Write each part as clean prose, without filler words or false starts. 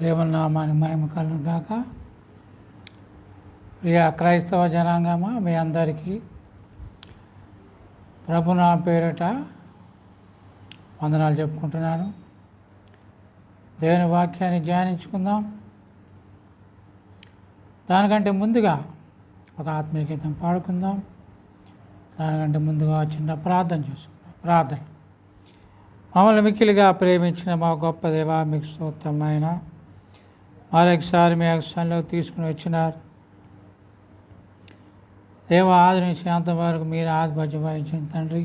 దేవుని నామానికి మహిమ కలుగును గాక. ప్రియ క్రైస్తవ జనాంగమా, మీ అందరికీ ప్రభు నా పేరిట వందనాలు చెప్పుకుంటున్నాను. దేవుని వాక్యాన్ని ధ్యానించుకుందాం. దానికంటే ముందుగా ఒక ఆత్మీయ గీతం పాడుకుందాం. దానికంటే ముందుగా చిన్న ప్రార్థన చేసుకుందాం. ప్రార్థన. మమ్మల్ని మిక్కిలిగా ప్రేమించిన మా గొప్ప దేవా, మీకు స్తోత్రం నాయన. మరొకసారి మీ అక్షంలో తీసుకుని వచ్చినారు దేవ. ఆది నుంచి అంతవరకు మీరు ఆధిపత్యం వహించిన తండ్రి.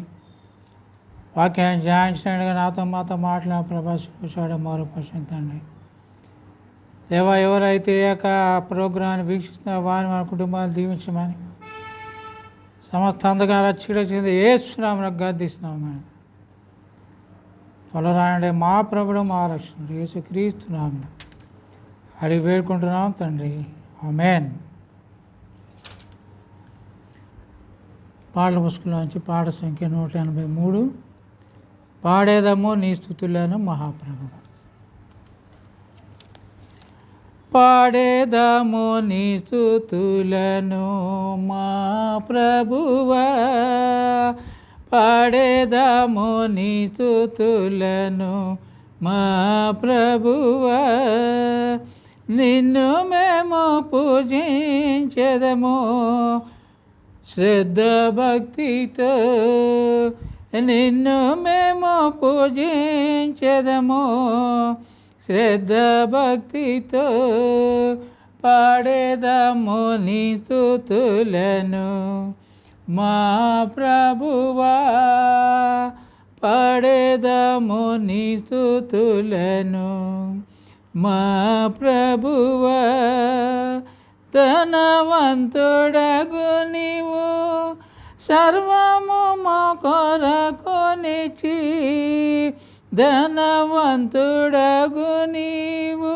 వాక్యాన్ని ధ్యానించినట్టుగా మాతో మాట్లాడిన ప్రభా చూసాడు మరోపరిచిన తండ్రి. దేవా, ఎవరైతే ప్రోగ్రాన్ని వీక్షిస్తున్నారో వారిని మన కుటుంబాలు దీవించమని సమస్త అంధకార చీడ చెంది ఏసునామమున గద్దిస్తున్నాం ఆయన. త్వరరాయండి మా ప్రభుడు మా రక్షణుడు యేసుక్రీస్తు నామమున అడిగి వేడుకుంటున్నాం తండ్రి, ఆమేన్. పాటల పుస్తకంలోంచి పాట సంఖ్య 183. పాడేదము నీ స్తుతులను మహాప్రభువు. పాడేదము నీ స్తుతులను మా ప్రభువా, పాడేదము నీ స్తుతులను మా ప్రభువా. నిన్ను మేము పూజించెదము శ్రద్ధ భక్తితో, నిన్ను మేము పూజించెదము శ్రద్ధ భక్తితో. పాడేదము నీ స్తుతులను మా ప్రభువా, పాడేదము నీ స్తుతులను మా ప్రభువా. ధనవంతుడగు నీవు సర్వము మా కొరకొనిచి, ధనవంతుడగు నీవు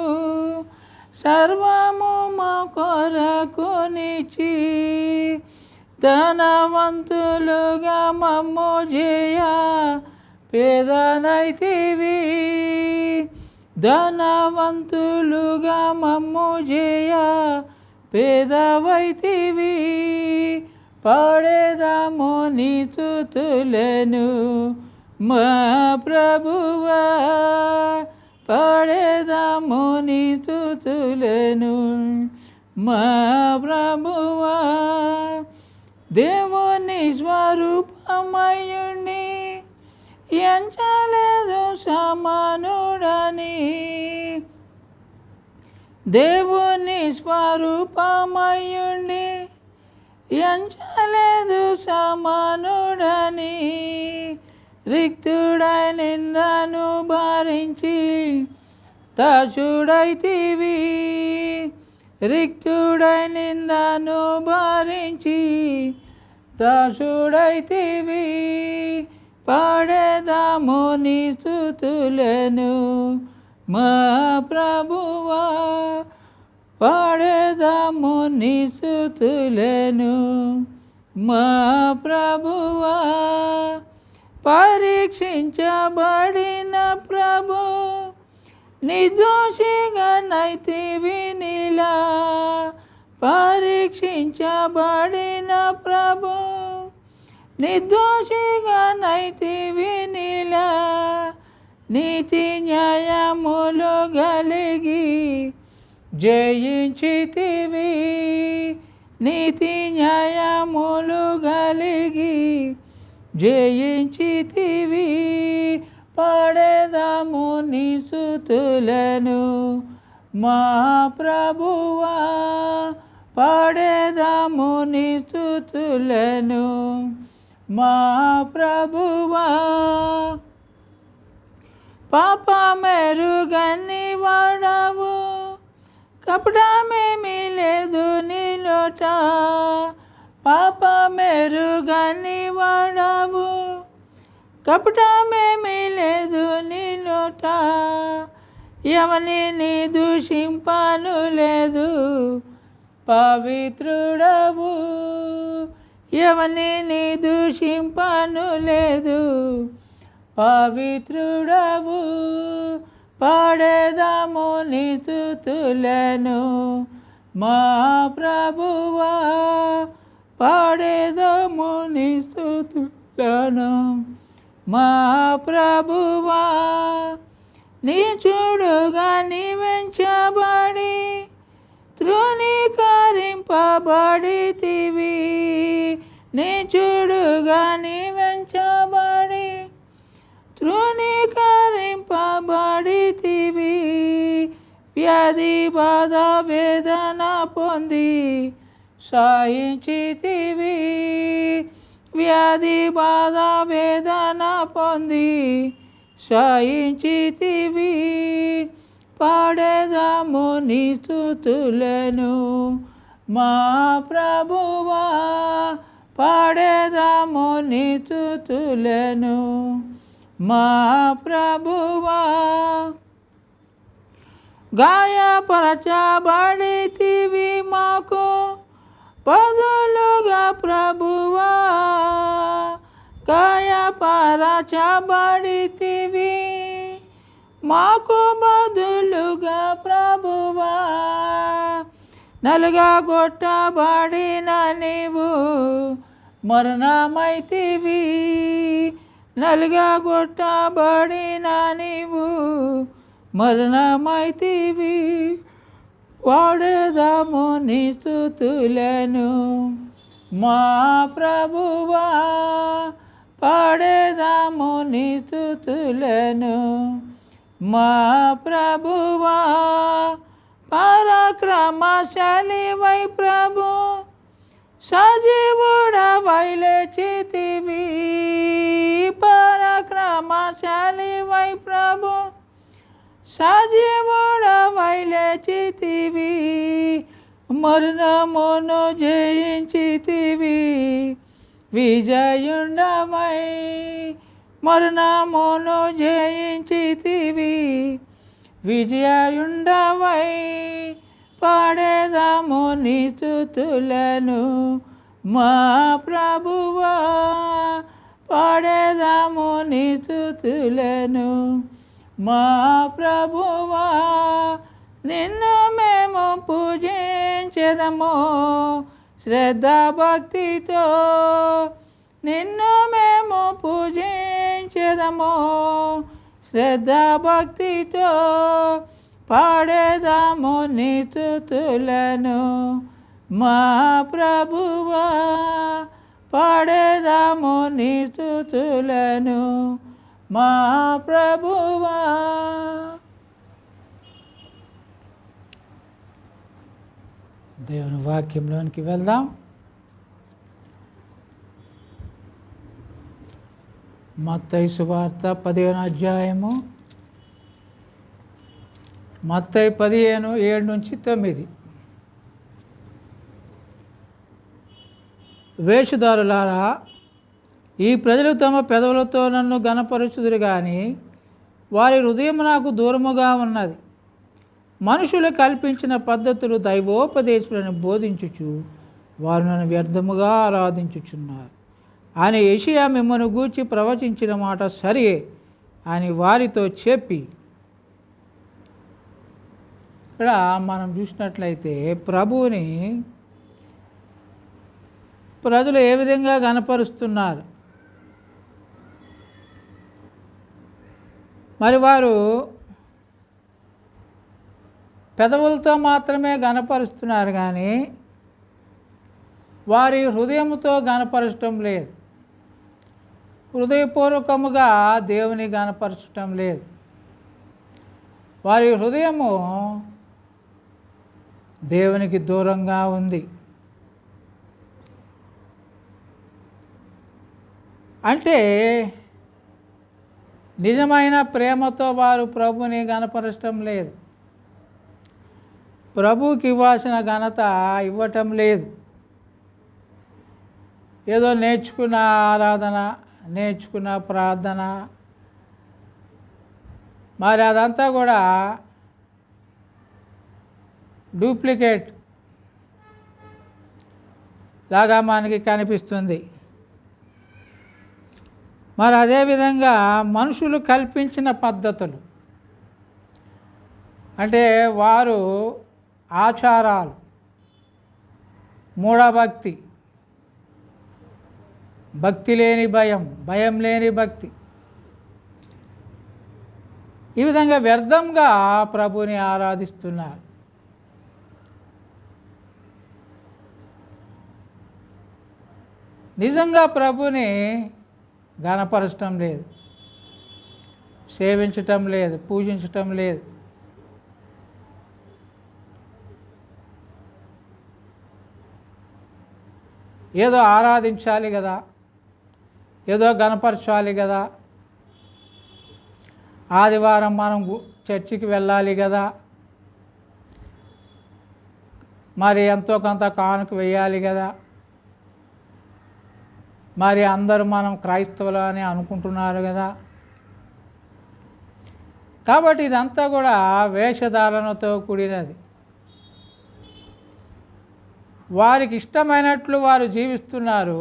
సర్వము మా కొరకొనిచి, ధనవంతులుగా మమ్ము చేయ పేదనైతివి, ధనవంతులుగా మమ్ము చేయ పేదవైతివి. పాడేదము నీ స్తుతులను మా ప్రభువా, పాడేదము నీ స్తుతులను మా ప్రభువా. దేవుని స్వరూపమయుణ్ణి ఎంచలేదు సమానుడని, దేవుని స్వరూపమయుణ్ణి ఎంచలేదు సమానుడని. రిక్తుడై నిందను భరించి దాసుడైతివి, రిక్తుడై నిందను భరించి దాసుడైతివి. పాడేదము నీ స్తుతులను మా ప్రభువా, పాడేదము నీ స్తుతులను మా ప్రభువా. పరీక్షించబడిన ప్రభు నిర్దోషిగా నైతివి నీలా, పరీక్షించబడిన ప్రభు నిర్దోషిగా నైతివి నీలా. నీతి న్యాయములు కలిగి జయించితివి, నీతి న్యాయములు కలిగి జయించితివి. పాడేదము నీ స్తుతులను మా ప్రభువా, పాడేదము నీ స్తుతులను మా ప్రభువా. పాపమెరుగని వాడవు, కపటమేమీ లేదు నీలోట, పాపమెరుగని వాడవు, కపటమేమీ లేదు నీలోట. ఎవరిని దూషింపను లేదు పవిత్రుడవు, ఎవరిని దూషింపను లేదు పవిత్రుడవు. పాడేదాము నీ స్తుతులను మా ప్రభువా, పాడేదాము నీ స్తుతులను మా ప్రభువా. నీ చూడుగా నీ వెంచబడి తృణీకరింపబడితివి, నీ చూడుగా నీ వెంచబడి తృణీకరింపబడితివి. వ్యాధి బాధ వేదన పొంది సహించితివి, వ్యాధి బాధ వేదన పొంది సహించితివి. పాడేదాము నీ స్తుతులను మా ప్రభువా, పాడేదాము నీ స్తుతులను మా ప్రభువా. గాయపరచబడితివి మాకు బదులుగా ప్రభువా, గాయపరచబడితివి మాకు బదులుగా ప్రభువా. నలుగా కొట్టబడిన నీవు మరణమైతివి, నలుగా కొట్టబడిన నీవు మరణమైతివి. పాడేదాము నీ స్తుతులను మా ప్రభువా, పాడేదాము నీ స్తుతులను మా ప్రభువా. పరాక్రమశాలివై ప్రభు సజీవుడవై లేచితివి, పరాక్రమశాలివై ప్రభు సజీవుడవై లేచితివి. మరణమును జయించితివి విజయుండవై, మరణమును జయించితివి విజయుండవై. పాడేదాము నీ స్తుతులను మా ప్రభువా, పాడేదాము నీ స్తుతులను మా ప్రభువా. నిన్ను మేము పూజించెదము శ్రద్ధ భక్తితో, నిన్ను మేము పూజించెదము శ్రద్ధ భక్తితో. పాడేదాము నీ స్తుతులను మా ప్రభువా, పాడేదాము నీ స్తుతులను మా ప్రభువా. దేవుని వాక్యంలోనికి వెళ్దాం. మత్తయి సువార్త 15వ అధ్యాయము, మత్తయి 15:7-9. వేషధారులారా, ఈ ప్రజలు తమ పెదవులతో నన్ను ఘనపరచుదురు గాని వారి హృదయం నాకు దూరముగా ఉన్నది. మనుషులు కల్పించిన పద్ధతులు దైవోపదేశులను బోధించుచు వారు నన్ను వ్యర్థముగా ఆరాధించుచున్నారు అని యెషయా మిమ్మను గూర్చి ప్రవచించిన మాట సరియే అని వారితో చెప్పి. ఇక్కడ మనం చూసినట్లయితే ప్రభువుని ప్రజలు ఏ విధంగా గణపరుస్తున్నారు. మరి వారు పెదవులతో మాత్రమే గణపరుస్తున్నారు కానీ వారి హృదయంతో గణపరచటం లేదు, హృదయపూర్వకముగా దేవుని గణపరచటం లేదు. వారి హృదయము దేవునికి దూరంగా ఉంది. అంటే నిజమైన ప్రేమతో వారు ప్రభుని గణపరచటం లేదు, ప్రభువుకి ఇవ్వాల్సిన ఘనత ఇవ్వటం లేదు. ఏదో నేర్చుకున్న ఆరాధన, నేర్చుకున్న ప్రార్థన, మరి అదంతా కూడా డూప్లికేట్ లాగా మనకి కనిపిస్తుంది. మరి అదేవిధంగా మనుషులు కల్పించిన పద్ధతులు, అంటే వారు ఆచారాలు, మూఢభక్తి, భక్తి లేని భయం, భయం లేని భక్తి, ఈ విధంగా వ్యర్థంగా ప్రభుని ఆరాధిస్తున్నారు. నిజంగా ప్రభుని ఘనపరచటం లేదు, సేవించటం లేదు, పూజించటం లేదు. ఏదో ఆరాధించాలి కదా, ఏదో ఘనపరచాలి కదా, ఆదివారం మనం చర్చికి వెళ్ళాలి కదా, మరి ఎంతో కొంత కానుక వేయాలి కదా, మరి అందరూ మనం క్రైస్తవులు అని అనుకుంటున్నారు కదా. కాబట్టి ఇదంతా కూడా వేషధారణతో కూడినది. వారికి ఇష్టమైనట్లు వారు జీవిస్తున్నారు.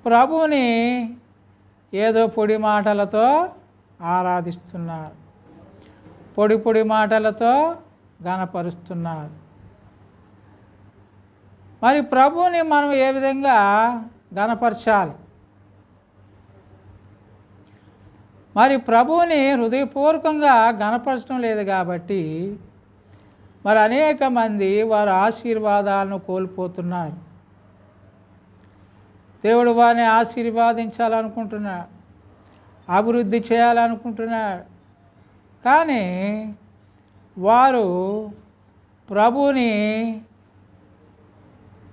ప్రభువుని ఏదో పొడి మాటలతో ఆరాధిస్తున్నారు, పొడి పొడి మాటలతో ఘనపరుస్తున్నారు. మరి ప్రభువుని మనం ఏ విధంగా ఘనపరచాలి? మరి ప్రభువుని హృదయపూర్వకంగా ఘనపరచడం లేదు కాబట్టి మరి అనేక మంది వారి ఆశీర్వాదాలను కోల్పోతున్నారు. దేవుడు వారిని ఆశీర్వాదించాలనుకుంటున్నాడు, అభివృద్ధి చేయాలనుకుంటున్నాడు. కానీ వారు ప్రభువుని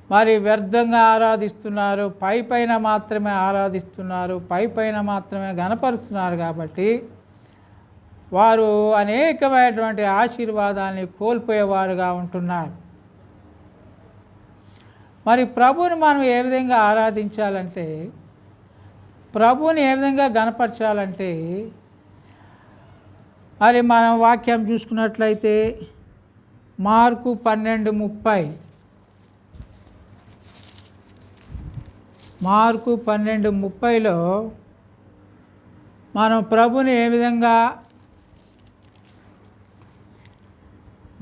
మరి వ్యర్థంగా ఆరాధిస్తున్నారు, పైపైన మాత్రమే ఆరాధిస్తున్నారు, పైపైన మాత్రమే ఘనపరుస్తున్నారు. కాబట్టి వారు అనేకమైనటువంటి ఆశీర్వాదాన్ని కోల్పోయేవారుగా ఉంటున్నారు. మరి ప్రభువుని మనం ఏ విధంగా ఆరాధించాలంటే, ప్రభువుని ఏ విధంగా ఘనపరచాలంటే, మరి మనం వాక్యం చూసుకున్నట్లయితే మార్కు 12:30, మార్కు 12:30లో మనం ప్రభుని ఏ విధంగా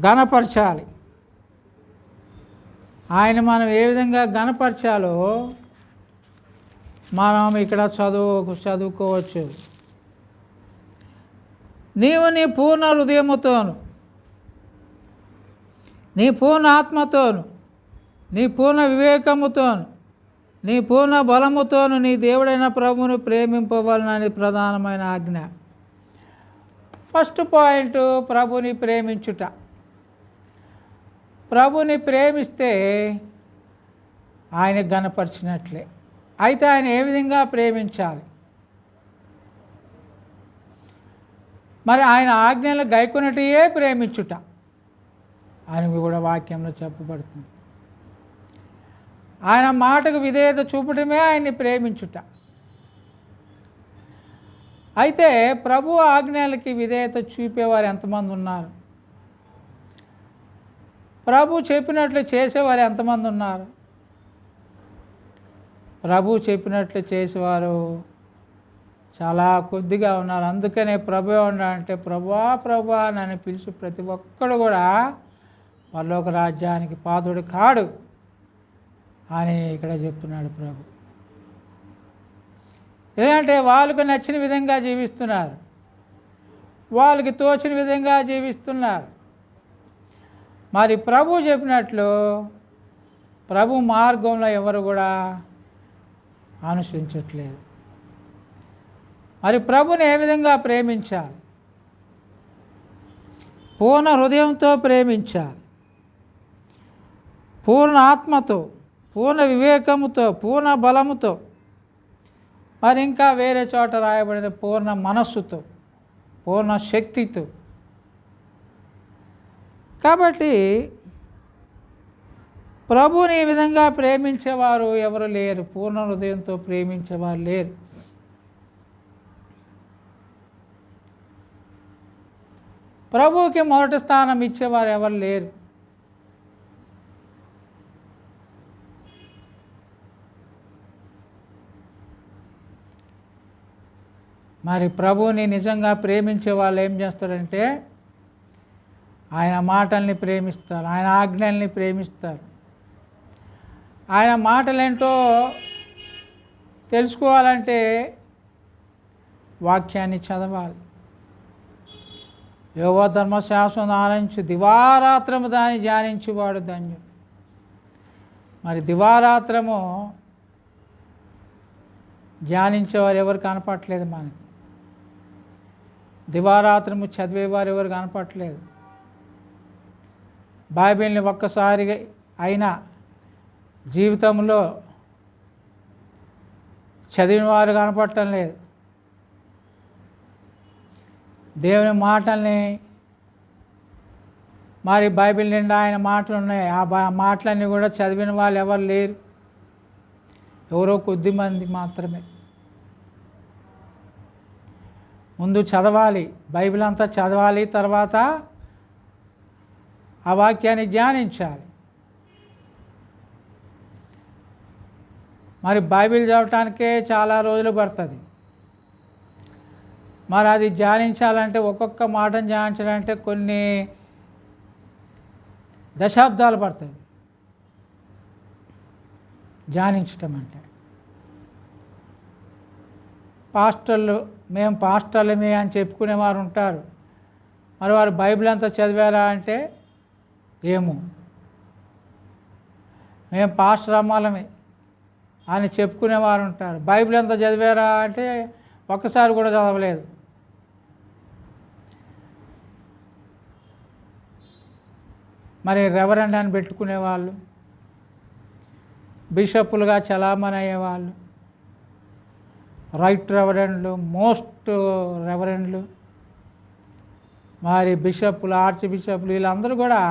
ఘనపరచాలి, ఆయన మనం ఏ విధంగా ఘనపరచాలో మనం ఇక్కడ చదువుకోవచ్చు. నీవు నీ పూర్ణ హృదయముతోను, నీ పూర్ణ ఆత్మతోను, నీ పూర్ణ వివేకముతోను, నీ పూర్ణ బలముతోను నీ దేవుడైన ప్రభువును ప్రేమింపవలనని ప్రధానమైన ఆజ్ఞ. ఫస్ట్ పాయింట్ ప్రభుని ప్రేమించుట. ప్రభుని ప్రేమిస్తే ఆయన ఘనపరిచినట్లే. అయితే ఆయన ఏ విధంగా ప్రేమించాలి? మరి ఆయన ఆజ్ఞలు గైకొనటియే ప్రేమించుట అని కూడా వాక్యంలో చెప్పబడుతుంది. ఆయన మాటకు విధేయత చూపటమే ఆయన్ని ప్రేమించుట. అయితే ప్రభు ఆజ్ఞలకి విధేయత చూపేవారు ఎంతమంది ఉన్నారు? ప్రభు చెప్పినట్లు చేసేవారు ఎంతమంది ఉన్నారు? ప్రభు చెప్పినట్లు చేసేవారు చాలా కొద్దిగా ఉన్నారు. అందుకనే ప్రభు అంటే ప్రభువా ప్రభువా నన్ను పిలిచి ప్రతి ఒక్కడు కూడా పరలోక రాజ్యానికి పాత్రుడు కాడు అని ఇక్కడ చెప్తున్నాడు ప్రభు. ఏంటంటే వాళ్ళకు నచ్చిన విధంగా జీవిస్తున్నారు, వాళ్ళకి తోచిన విధంగా జీవిస్తున్నారు. మరి ప్రభు చెప్పినట్లు ప్రభు మార్గంలో ఎవరు కూడా అనుసరించట్లేదు. మరి ప్రభుని ఏ విధంగా ప్రేమించాలి? పూర్ణ హృదయంతో ప్రేమించాలి, పూర్ణ ఆత్మతో, పూర్ణ వివేకముతో, పూర్ణ బలముతో, మరి ఇంకా వేరే చోట రాయబడింది పూర్ణ మనస్సుతో, పూర్ణ శక్తితో. కాబట్టి ప్రభుని ఈ విధంగా ప్రేమించేవారు ఎవరు లేరు, పూర్ణ హృదయంతో ప్రేమించేవారు లేరు. ప్రభువుకి మొదటి స్థానం ఇచ్చేవారు ఎవరు లేరు. మరి ప్రభువుని నిజంగా ప్రేమించే వాళ్ళు ఏం చేస్తారంటే ఆయన మాటల్ని ప్రేమిస్తారు, ఆయన ఆజ్ఞల్ని ప్రేమిస్తారు. ఆయన మాటలేంటో తెలుసుకోవాలంటే వాక్యాన్ని చదవాలి. యెహోవా ధర్మశాస్త్రం ఆలకించు దివారాత్రము దాన్ని ధ్యానించువాడు ధన్యుడు. మరి దివారాత్రము ధ్యానించేవారు ఎవరు కనపట్లేదు మనకి. దివారాత్రము చదివేవారు ఎవరు కనపట్లేదు. బైబిల్ని ఒక్కసారి అయినా జీవితంలో చదివిన వారు కనపడటం లేదు. దేవుని మాటల్ని మరి బైబిల్ నిండా ఆయన మాటలు ఉన్నాయి. ఆ మాటలన్నీ కూడా చదివిన వాళ్ళు ఎవరు లేరు, ఎవరో కొద్ది మంది మాత్రమే. ముందు చదవాలి, బైబిల్ అంతా చదవాలి, తర్వాత ఆ వాక్యాన్ని ధ్యానించాలి. మరి బైబిల్ చదవటానికే చాలా రోజులు పడుతుంది. మరి అది ధ్యానించాలంటే ఒక్కొక్క మాటను ధ్యానించాలంటే కొన్ని దశాబ్దాలు పడుతుంది ధ్యానించటం అంటే. మేము పాస్టర్లమే అని చెప్పుకునేవారు ఉంటారు. మరి వారు బైబిల్ అంతా చదివారా అంటే ఏమో. మేము పాస్టర్ అమ్మాలమే అని చెప్పుకునేవారు ఉంటారు. బైబిల్ అంతా చదివారా అంటే ఒక్కసారి కూడా చదవలేదు. మరి రెవరెండ్ అని పెట్టుకునేవాళ్ళు, బిషప్పులుగా చలామణి అయ్యేవాళ్ళు, రైట్ రెవరెండ్లు, మోస్ట్ రెవరెండ్లు, మరి బిషప్పులు, ఆర్చ్ బిషప్పులు, వీళ్ళందరూ కూడా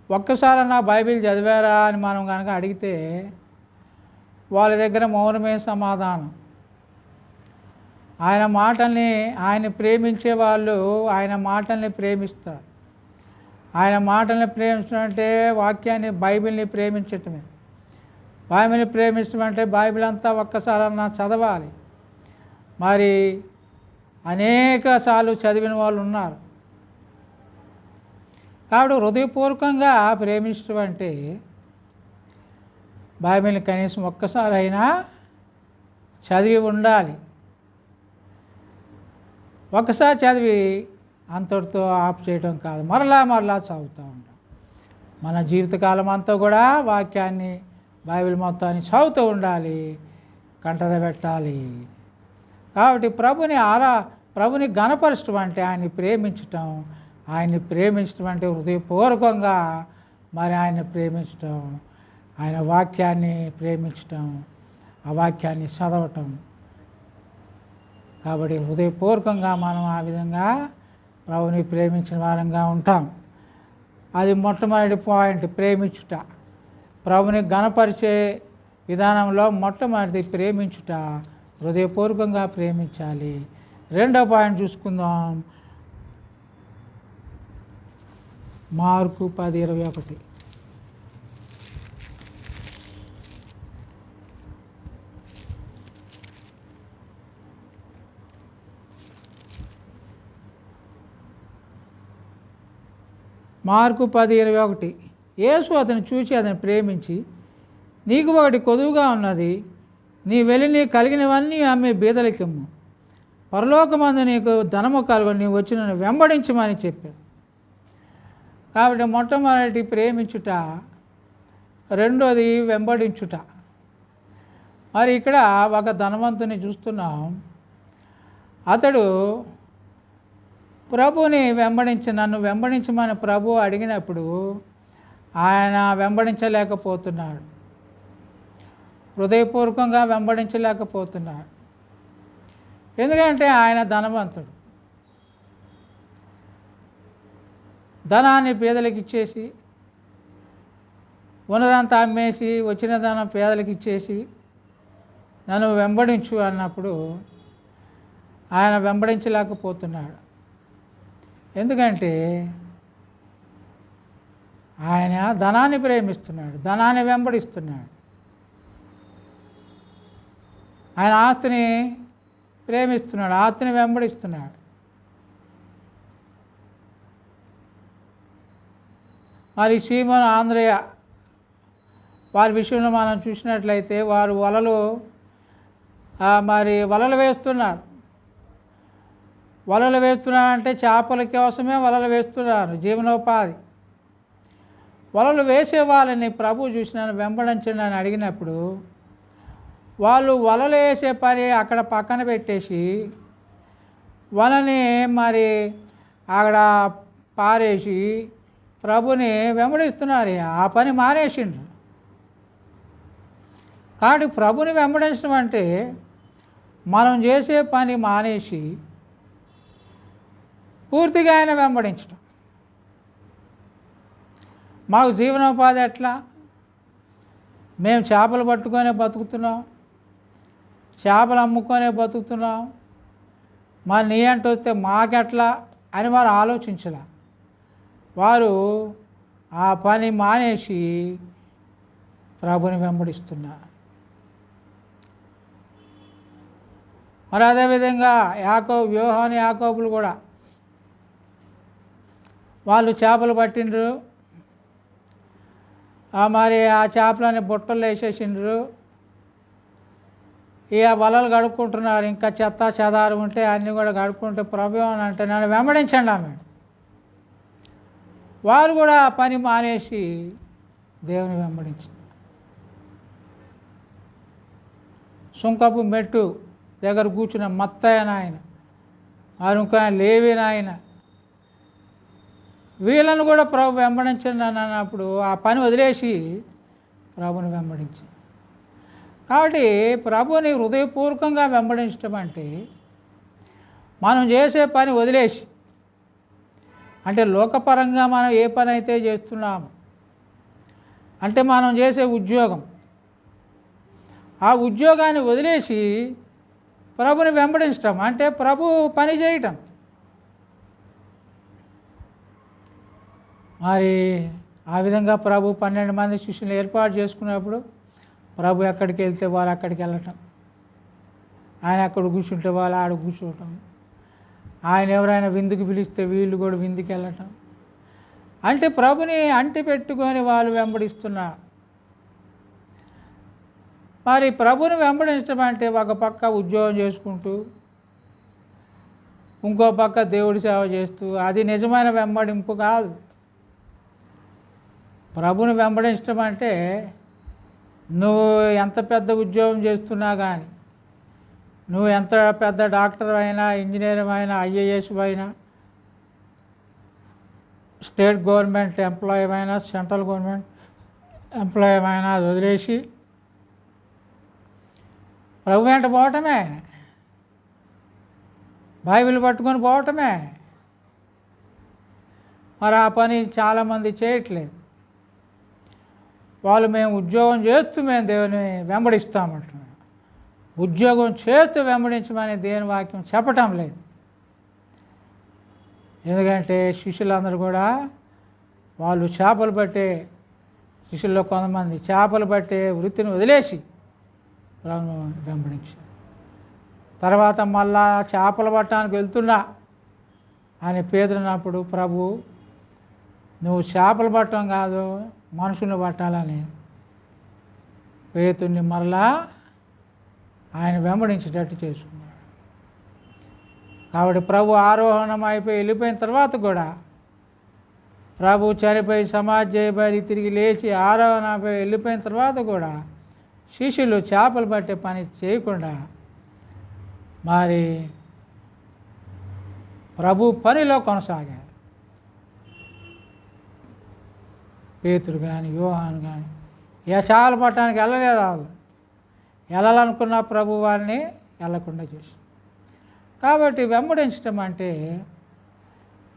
ఒక్కసారన్నా బైబిల్ చదివారా అని మనం కనుక అడిగితే వాళ్ళ దగ్గర మౌనమే సమాధానం. ఆయన మాటల్ని, ఆయన ప్రేమించే వాళ్ళు ఆయన మాటల్ని ప్రేమిస్తారు. ఆయన మాటల్ని ప్రేమించడం అంటే వాక్యాన్ని, బైబిల్ని ప్రేమించటమే. బైబిల్ని ప్రేమించడం అంటే బైబిల్ అంతా ఒక్కసారన్నా చదవాలి. మరి అనేక సార్లు చదివిన వాళ్ళు ఉన్నారు. కాబట్టి హృదయపూర్వకంగా ప్రేమించడం అంటే బైబిల్ని కనీసం ఒక్కసారి అయినా చదివి ఉండాలి. ఒకసారి చదివి అంతటితో ఆఫ్ చేయడం కాదు, మరలా చదువుతూ ఉంటాం. మన జీవితకాలం అంతా కూడా వాక్యాన్ని, బైబిల్ మొత్తాన్ని చదువుతూ ఉండాలి, కంటద పెట్టాలి. కాబట్టి ప్రభుని ఘనపరచడం అంటే ఆయన్ని ప్రేమించటం. ఆయన్ని ప్రేమించడం అంటే హృదయపూర్వకంగా మరి ఆయన్ని ప్రేమించటం, ఆయన వాక్యాన్ని ప్రేమించటం, ఆ వాక్యాన్ని చదవటం. కాబట్టి హృదయపూర్వకంగా మనం ఆ విధంగా ప్రభుని ప్రేమించిన వారంగా ఉంటాం. అది మొట్టమొదటి పాయింట్, ప్రేమించుట. ప్రభుని ఘనపరిచే విధానంలో మొట్టమొదటిది ప్రేమించుట, హృదయపూర్వకంగా ప్రేమించాలి. రెండో పాయింట్ చూసుకుందాం. మార్కు 10:21. మార్కు 10:21. యేసు అతను చూచి అతను ప్రేమించి, నీకు ఒకటి కొదువుగా ఉన్నది, నీ వెళ్ళి నీ కలిగినవన్నీ అమ్మి బీదలకిమ్ము, పరలోకమందు నీకు ధనము కలుగు, నీ వచ్చి నన్ను వెంబడించమని చెప్పాడు. కాబట్టి మొట్టమొదటి ప్రేమించుట, రెండోది వెంబడించుట. మరి ఇక్కడ ఒక ధనవంతుని చూస్తున్నాం. అతడు ప్రభుని నన్ను వెంబడించమని ప్రభు అడిగినప్పుడు ఆయన వెంబడించలేకపోతున్నాడు, హృదయపూర్వకంగా వెంబడించలేకపోతున్నాడు. ఎందుకంటే ఆయన ధనవంతుడు. ధనాన్ని పేదలకు ఇచ్చేసి, ఉన్నదంతా అమ్మేసి వచ్చిన ధనం పేదలకు ఇచ్చేసి నన్ను వెంబడించు అన్నప్పుడు ఆయన వెంబడించలేకపోతున్నాడు. ఎందుకంటే ఆయన ధనాన్ని ప్రేమిస్తున్నాడు, ధనాన్ని వెంబడిస్తున్నాడు. ఆయన ఆస్తిని ప్రేమిస్తున్నాడు, ఆస్తిని వెంబడిస్తున్నాడు. మరి సీమోను ఆంద్రయ వారి విషయంలో మనం చూసినట్లయితే వారు వలలు వేస్తున్నారు. వలలు వేస్తున్నారంటే చేపల కోసమే వలలు వేస్తున్నారు, జీవనోపాధి. వలలు వేసే వాళ్ళని ప్రభు చూసి నన్ను వెంబడించండి అని అడిగినప్పుడు వాళ్ళు వలలు వేసే పని అక్కడ పక్కన పెట్టేసి వలని అక్కడ పారేసి ప్రభుని వెంబడిస్తున్నారు. ఆ పని మానేసిండ్రు. కాబట్టి ప్రభుని వెంబడించడం అంటే మనం చేసే పని మానేసి పూర్తిగా ఆయన వెంబడించడం. మాకు జీవనోపాధి ఎట్లా? మేము చేపలు పట్టుకొనే బతుకుతున్నాం, చేపలు అమ్ముకొనే బతుకుతున్నాం, మరి నీ అంటూ వస్తే మాకెట్లా అని వారు ఆలోచించలే. వారు ఆ పని మానేసి ప్రభుని వెంబడిస్తున్నారు. మరి అదేవిధంగా యోహాను యాకోబులు కూడా వాళ్ళు చేపలు పట్టిండ్రు, ఆ చేపలని బుట్టలు వేసేసిండ్రు, వలలు కడుక్కుంటున్నారు. ఇంకా చెత్త చెదారు ఉంటే అన్నీ కూడా కడుక్కుంటే ప్రభు అని అంటే నన్ను వెంబడించండి ఆమె. వారు కూడా ఆ పని మానేసి దేవుని వెంబడించారు. సుంకపు మెట్టు దగ్గర కూర్చున్న మత్తయ్య నాయన, ఇంకా లేవి నాయన, వీళ్ళను కూడా ప్రభు వెంబడించండి అని అన్నప్పుడు ఆ పని వదిలేసి ప్రభుని వెంబడించారు. కాబట్టి ప్రభుని హృదయపూర్వకంగా వెంబడించడం అంటే మనం చేసే పని వదిలేసి, అంటే లోకపరంగా మనం ఏ పని అయితే చేస్తున్నాము, అంటే మనం చేసే ఉద్యోగం, ఆ ఉద్యోగాన్ని వదిలేసి ప్రభుని వెంబడించడం అంటే ప్రభు పని చేయటం. మరి ఆ విధంగా ప్రభు 12 మంది శిష్యులు ఏర్పాటు చేసుకున్నప్పుడు ప్రభు ఎక్కడికి వెళ్తే వాళ్ళు అక్కడికి వెళ్ళటం, ఆయన అక్కడ కూర్చుంటే వాళ్ళు ఆడ కూర్చోవటం, ఆయన ఎవరైనా విందుకు పిలిస్తే వీళ్ళు కూడా విందుకు వెళ్ళటం, అంటే ప్రభుని అంటి పెట్టుకొని వాళ్ళు వెంబడిస్తున్నారు. మరి ప్రభుని వెంబడించడం అంటే ఒక పక్క ఉద్యోగం చేసుకుంటూ ఇంకో పక్క దేవుడి సేవ చేస్తూ, అది నిజమైన వెంబడింపు కాదు. ప్రభుని వెంబడించడం అంటే నువ్వు ఎంత పెద్ద ఉద్యోగం చేస్తున్నా కానీ, నువ్వు ఎంత పెద్ద డాక్టర్ అయినా, ఇంజనీర్ అయినా, ఐఏఎస్ అయినా, స్టేట్ గవర్నమెంట్ ఎంప్లాయీ అయినా, సెంట్రల్ గవర్నమెంట్ ఎంప్లాయీ అయినా అది వదిలేసి ప్రభు వెంట పోవటమే, బైబిల్ పట్టుకొని పోవటమే. మరి ఆ పని చాలామంది చేయట్లేదు. వాళ్ళు మేము ఉద్యోగం చేస్తూ మేము దేవుని వెంబడిస్తామంటున్నారు. ఉద్యోగం చేస్తూ వెంబడించమని దేవుని వాక్యం చెప్పటం లేదు. ఎందుకంటే శిష్యులందరూ కూడా వాళ్ళు చేపలు పట్టే శిష్యుల్లో కొంతమంది చేపలు పట్టే వృత్తిని వదిలేసి ప్రభువును వెంబడించారు. తర్వాత మళ్ళా చేపలు పట్టడానికి వెళ్తున్నా అని పేదరినప్పుడు ప్రభు నువ్వు చేపలు పట్టడం కాదు మనుషులను పట్టాలని పేతుడిని మరలా ఆయన వెంబడించేటట్టు చేసుకున్నాడు. కాబట్టి ప్రభు ఆరోహణం అయిపోయి వెళ్ళిపోయిన తర్వాత కూడా ప్రభు చనిపోయి సమాధి చేయబడి తిరిగి లేచి ఆరోహణపై వెళ్ళిపోయిన తర్వాత కూడా శిష్యులు చేపలు పట్టే పని చేయకుండా మరి ప్రభు పనిలో కొనసాగారు. పేతురు కానీ యోహాను కానీ చేపలు పట్టడానికి వెళ్ళలేదు. వాళ్ళు వెళ్ళాలనుకున్న ప్రభు వారిని వెళ్ళకుండా చేశారు. కాబట్టి వెంబడించడం అంటే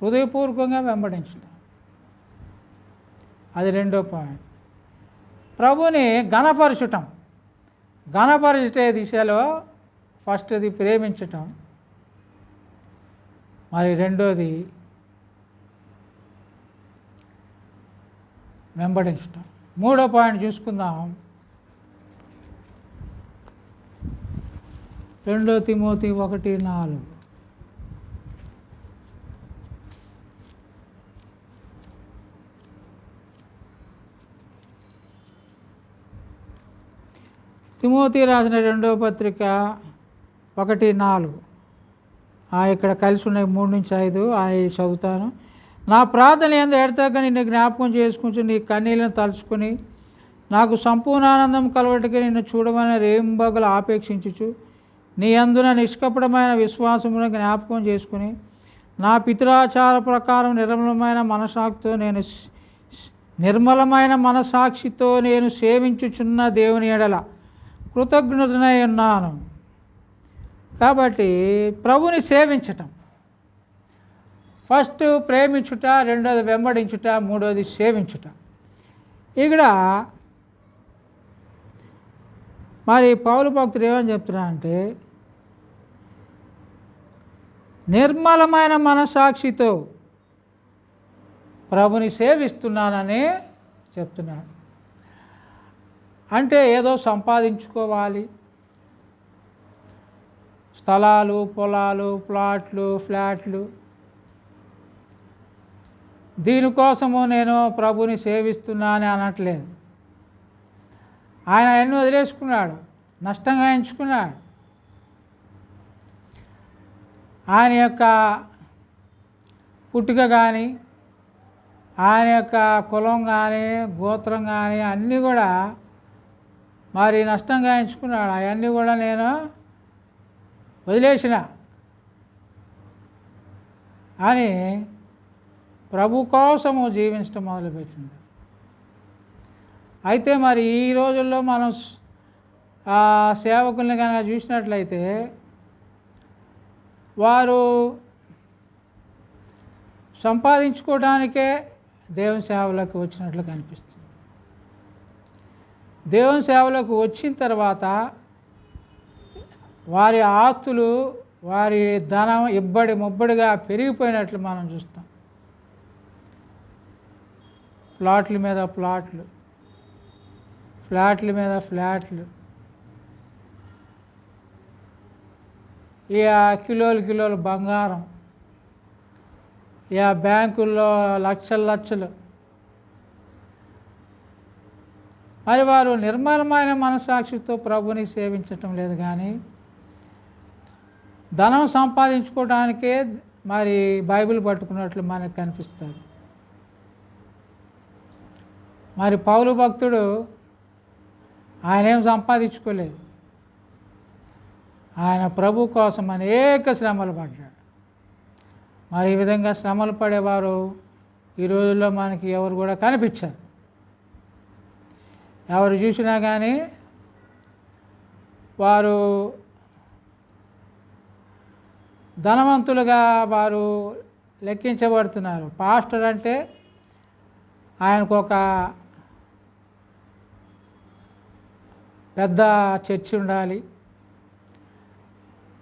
హృదయపూర్వకంగా వెంబడించడం. అది రెండో పాయింట్. ప్రభుని ఘనపరచటం. ఘనపరిచే దిశలో ఫస్ట్ది ప్రేమించటం, మరి రెండోది వెంబడించటం. మూడో పాయింట్ చూసుకుందాం. 2 తిమోతి 1:4. తిమోతి రాసిన 2వ పత్రిక 1:4. ఇక్కడ కలిసి ఉన్నాయి 3-5 చదువుతాను. నా ప్రార్థన ఎందు ఎడతెగక నిన్ను జ్ఞాపకం చేసుకుంటూ నీ కన్నీళ్లను తలుచుకుని నాకు సంపూర్ణ ఆనందం కలగటకే నిన్ను చూడమని రేయింబగలు ఆపేక్షించుచు నీ అందున నిష్కపటమైన విశ్వాసమును జ్ఞాపకం చేసుకుని నా పితరాచార ప్రకారం నిర్మలమైన మనసాక్షితో నేను సేవించుచున్న దేవుని ఎడల కృతజ్ఞతనై ఉన్నాను. కాబట్టి ప్రభుని సేవించటం, ఫస్ట్ ప్రేమించుట, రెండోది వెంబడించుట, మూడోది సేవించుట. ఇక్కడ మరి పౌలు భక్తుడు ఏమని చెప్తున్నా అంటే నిర్మలమైన మనసాక్షితో ప్రభుని సేవిస్తున్నానని చెప్తున్నాడు. అంటే ఏదో సంపాదించుకోవాలి, స్థలాలు, పొలాలు, ప్లాట్లు, ఫ్లాట్లు, దీనికోసము నేను ప్రభుని సేవిస్తున్నానని అనట్లేదు. ఆయన అన్నీ వదిలేసుకున్నాడు, నష్టంగా ఎంచుకున్నాడు. ఆయన యొక్క పుట్టుక కానీ, ఆయన యొక్క కులం కానీ, గోత్రం కానీ అన్నీ కూడా మరి నష్టంగా ఎంచుకున్నాడు. అవన్నీ కూడా నేను వదిలేసిన అని ప్రభు కోసము జీవించడం మొదలుపెట్టింది. అయితే మరి ఈ రోజుల్లో మనం సేవకుల్ని కనుక చూసినట్లయితే వారు సంపాదించుకోవడానికే దేవుని సేవలోకి వచ్చినట్లు కనిపిస్తుంది. దేవుని సేవలోకి వచ్చిన తర్వాత వారి ఆస్తులు, వారి ధనం ముబ్బడిగా పెరిగిపోయినట్లు మనం చూస్తాం. ప్లాట్ల మీద ప్లాట్లు, ఫ్లాట్ల మీద ఫ్లాట్లు, ఇక కిలోలు బంగారం, ఇక బ్యాంకుల్లో లక్షలు. మరి వారు నిర్మలమైన మనసాక్షితో ప్రభుని సేవించటం లేదు, కానీ ధనం సంపాదించుకోవడానికే మరి బైబిల్ పట్టుకున్నట్లు మనకు కనిపిస్తుంది. మరి పౌలు భక్తుడు ఆయన ఏం సంపాదించుకోలేదు, ఆయన ప్రభు కోసం అనేక శ్రమలు పడ్డాడు. మరి ఈ విధంగా శ్రమలు పడేవారు ఈ రోజుల్లో మనకి ఎవరు కూడా కనిపించారు. ఎవరు చూసినా కానీ వారు ధనవంతులుగా వారు లెక్కించబడుతున్నారు. పాస్టర్ అంటే ఆయనకు ఒక పెద్ద చర్చి ఉండాలి,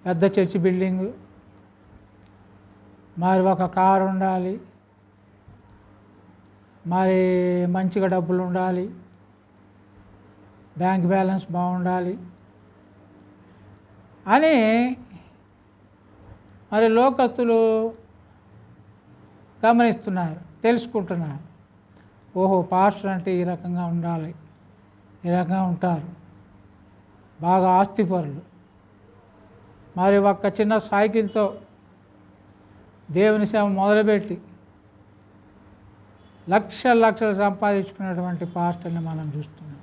పెద్ద చర్చి బిల్డింగు, మరి ఒక కారు ఉండాలి, మరి మంచిగా డబ్బులు ఉండాలి, బ్యాంక్ బ్యాలెన్స్ బాగుండాలి అని మరి లోకస్తులు గమనిస్తున్నారు, తెలుసుకుంటున్నారు. ఓహో, పాస్టర్ అంటే ఈ రకంగా ఉండాలి, ఈ రకంగా ఉంటారు, బాగా ఆస్తిపరులు. మరి ఒక్క చిన్న సైకిల్తో దేవుని సేవ మొదలుపెట్టి లక్షలు సంపాదించుకున్నటువంటి పాస్టర్ని మనం చూస్తున్నాం.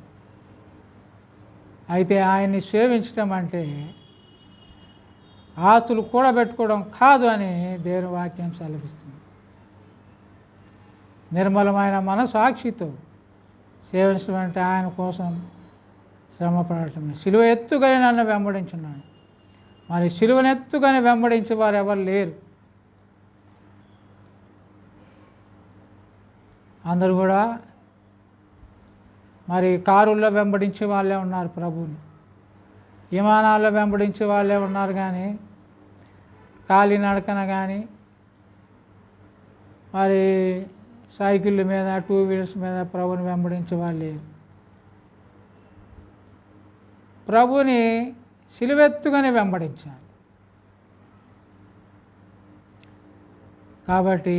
అయితే ఆయన్ని సేవించడం అంటే ఆస్తులు కూడబెట్టుకోవడం కాదు అని దేవుని వాక్యం సెలవిస్తుంది. నిర్మలమైన మనసాక్షితో సేవించడం అంటే ఆయన కోసం శ్రమపడటమే. సిలువ ఎత్తుగానే నన్ను వెంబడించున్నాను. మరి సిలువనెత్తుగానే వెంబడించే వారు ఎవరు లేరు. అందరూ కూడా మరి కారుల్లో వెంబడించే వాళ్ళే ఉన్నారు ప్రభువుని, విమానాల్లో వెంబడించే వాళ్ళే ఉన్నారు, కానీ కాలినడకన కానీ మరి సైకిళ్ళ మీద, 2 వీలర్స్ మీద ప్రభుని వెంబడించే వాళ్ళు లేరు. ప్రభుని సిలువెత్తుగానే వెంబడించాలి. కాబట్టి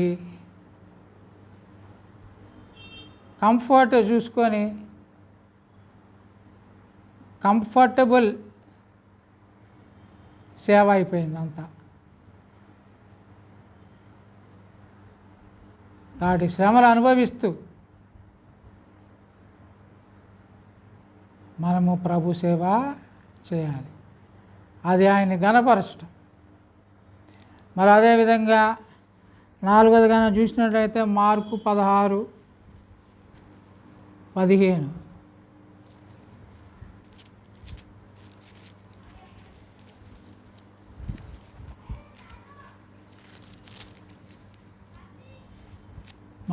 కంఫర్ట్ చూసుకొని కంఫర్టబుల్ సేవ అయిపోయింది అంతా. వాటి శ్రమలు అనుభవిస్తూ మనము ప్రభు సేవ చేయాలి. అది ఆయన్ని ఘనపరచడం. మరి అదేవిధంగా 4వది కనుక చూసినట్లయితే మార్కు 16:15.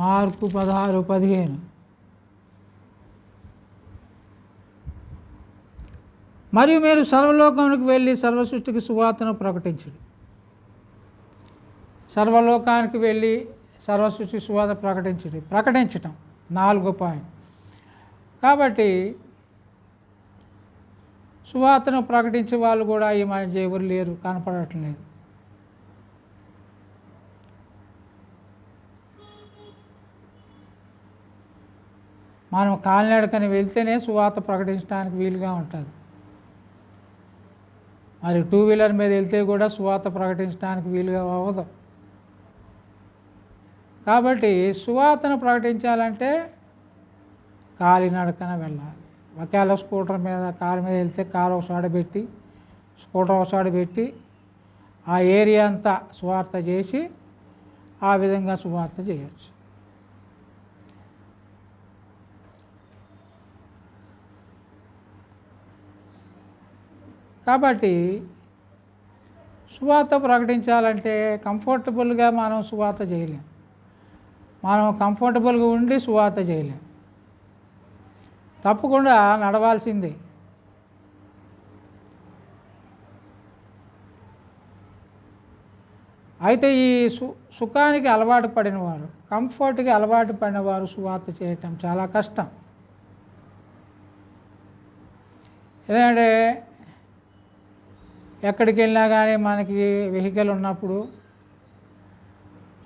మార్కు 16:15. మరియు మీరు సర్వలోకానికి వెళ్ళి సర్వసృష్టికి సువార్తను ప్రకటించండి. సర్వలోకానికి వెళ్ళి సర్వసృష్టి సువార్త ప్రకటించటం 4వ పాయింట్. కాబట్టి సువార్తను ప్రకటించే వాళ్ళు కూడా ఈ మధ్య ఎవరు లేరు, కనపడటం లేదు. మనం కాలినడకని వెళ్తేనే సువార్త ప్రకటించడానికి వీలుగా ఉంటుంది. మరి 2 వీలర్ మీద వెళ్తే కూడా సువార్త ప్రకటించడానికి వీలుగా అవ్వదు. కాబట్టి సువార్తను ప్రకటించాలంటే కాలినడకన వెళ్ళాలి. ఒకవేళ స్కూటర్ మీద కారు మీద వెళ్తే కారు ఒకసాడ పెట్టి స్కూటర్ ఒకసాడ పెట్టి ఆ ఏరియా అంతా సువార్త చేసి ఆ విధంగా సువార్త చేయొచ్చు. కాబట్టి సువార్త ప్రకటించాలంటే కంఫర్టబుల్గా మనం సువార్త చేయలేం. మనం కంఫర్టబుల్గా ఉండి సువార్త చేయలేం. తప్పకుండా నడవాల్సిందే. అయితే ఈ సుఖానికి అలవాటు పడినవారు, కంఫర్ట్కి అలవాటు పడినవారు సువార్త చేయటం చాలా కష్టం. ఎందుకంటే ఎక్కడికి వెళ్ళినా కానీ మనకి వెహికల్ ఉన్నప్పుడు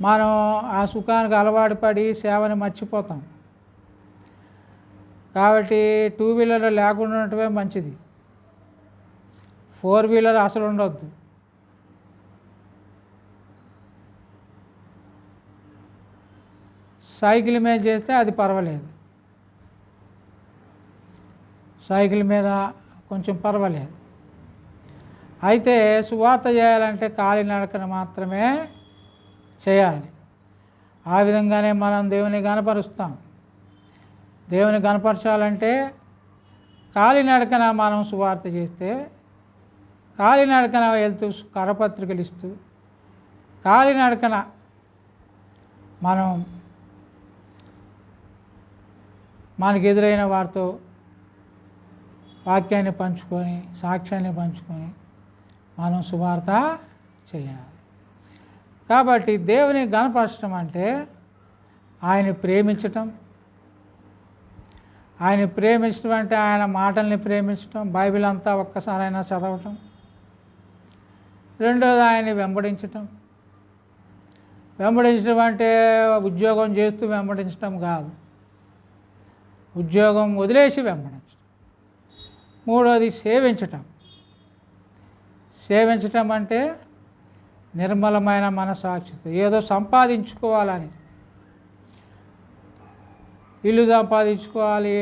మనం ఆ సుఖానికి అలవాటు పడి సేవని మర్చిపోతాం. కాబట్టి 2 వీలర్ లేకుండా ఉండటమే మంచిది. 4 వీలర్ అసలు ఉండొద్దు. సైకిల్ మీద చేస్తే అది పర్వాలేదు, సైకిల్ మీద కొంచెం పర్వాలేదు. అయితే సువార్త చేయాలంటే కాలినడకన మాత్రమే చేయాలి. ఆ విధంగానే మనం దేవుని గణపరుస్తాం. దేవుని గణపరచాలంటే కాలినడకన మనం సువార్త చేస్తే, కాలినడకన వెళ్తూ కరపత్రికలు ఇస్తూ, కాలినడకన మనం మనకు ఎదురైన వారితో వాక్యాన్ని పంచుకొని, సాక్ష్యాన్ని పంచుకొని మనం సువార్త చేయాలి. కాబట్టి దేవుని గణపరచడం అంటే ఆయన ప్రేమించటం. ఆయన ప్రేమించడం అంటే ఆయన మాటల్ని ప్రేమించటం, బైబిల్ అంతా ఒక్కసారైనా చదవటం. రెండోది ఆయన్ని వెంబడించటం. వెంబడించడం అంటే ఉద్యోగం చేస్తూ వెంబడించటం కాదు, ఉద్యోగం వదిలేసి వెంబడించటం. మూడోది సేవించటం. సేవించటం అంటే నిర్మలమైన మనసాక్షితో ఏదో సంపాదించుకోవాలని, ఇల్లు సంపాదించుకోవాలి,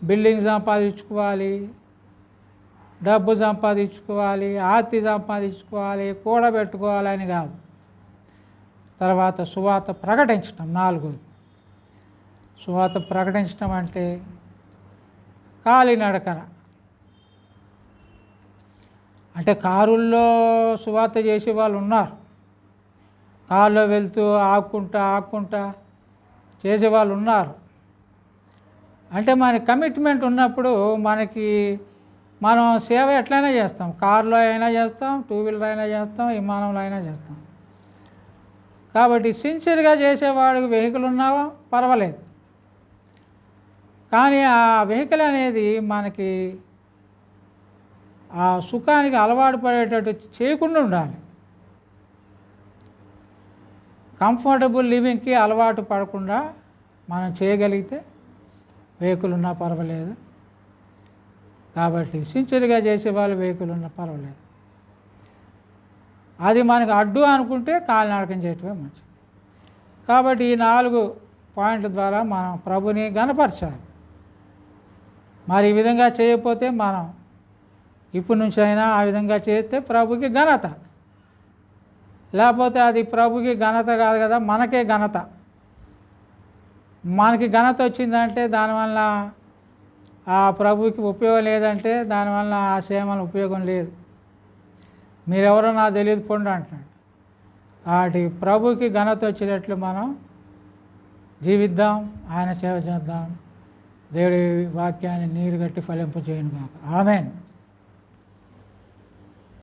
బిల్డింగ్ సంపాదించుకోవాలి, డబ్బు సంపాదించుకోవాలి, ఆస్తి సంపాదించుకోవాలి, కూడబెట్టుకోవాలని కాదు. తర్వాత సువార్త ప్రకటించటం 4వది. సువార్త ప్రకటించటం అంటే కాలినడకన, అంటే కారుల్లో సువార్త చేసే వాళ్ళు ఉన్నారు. కారులో వెళ్తూ ఆక్కుంటా చేసేవాళ్ళు ఉన్నారు. అంటే మన కమిట్మెంట్ ఉన్నప్పుడు మనం సేవ ఎట్లయినా చేస్తాం. కారులో అయినా చేస్తాం, 2 వీలర్ అయినా చేస్తాం, విమానంలో అయినా చేస్తాం. కాబట్టి సిన్సియర్గా చేసేవాడికి వెహికల్ ఉన్నావా పర్వాలేదు, కానీ ఆ వెహికల్ అనేది మనకి ఆ సుఖానికి అలవాటు పడేటట్టు చేయకుండా ఉండాలి. కంఫర్టబుల్ లివింగ్కి అలవాటు పడకుండా మనం చేయగలిగితే వెహికల్ ఉన్నా పర్వాలేదు. కాబట్టి సిన్సియర్గా చేసే వాళ్ళు వెహికల్ ఉన్న పర్వాలేదు. అది మనకు అడ్డు అనుకుంటే కాలినడకం చేయటమే మంచిది. కాబట్టి ఈ 4 పాయింట్ల ద్వారా మనం ప్రభుని ఘనపరచాలి. మరి ఈ విధంగా చేయకపోతే మనం ఇప్పటి నుంచి అయినా ఆ విధంగా చేస్తే ప్రభుకి ఘనత, లేకపోతే అది ప్రభుకి ఘనత కాదు కదా, మనకే ఘనత. మనకి ఘనత వచ్చిందంటే దానివల్ల ఆ ప్రభుకి ఉపయోగం లేదంటే దానివల్ల ఆ సేవల ఉపయోగం లేదు. మీరెవరో నాకు తెలియదు పొండి అంటున్నాడు. కాబట్టి ప్రభుకి ఘనత వచ్చేటట్లు మనం జీవిద్దాం, ఆయన సేవ చేద్దాం. దేవుడి వాక్యాన్ని నీరు గట్టి ఫలింపజేయును గాక. ఆమేన్.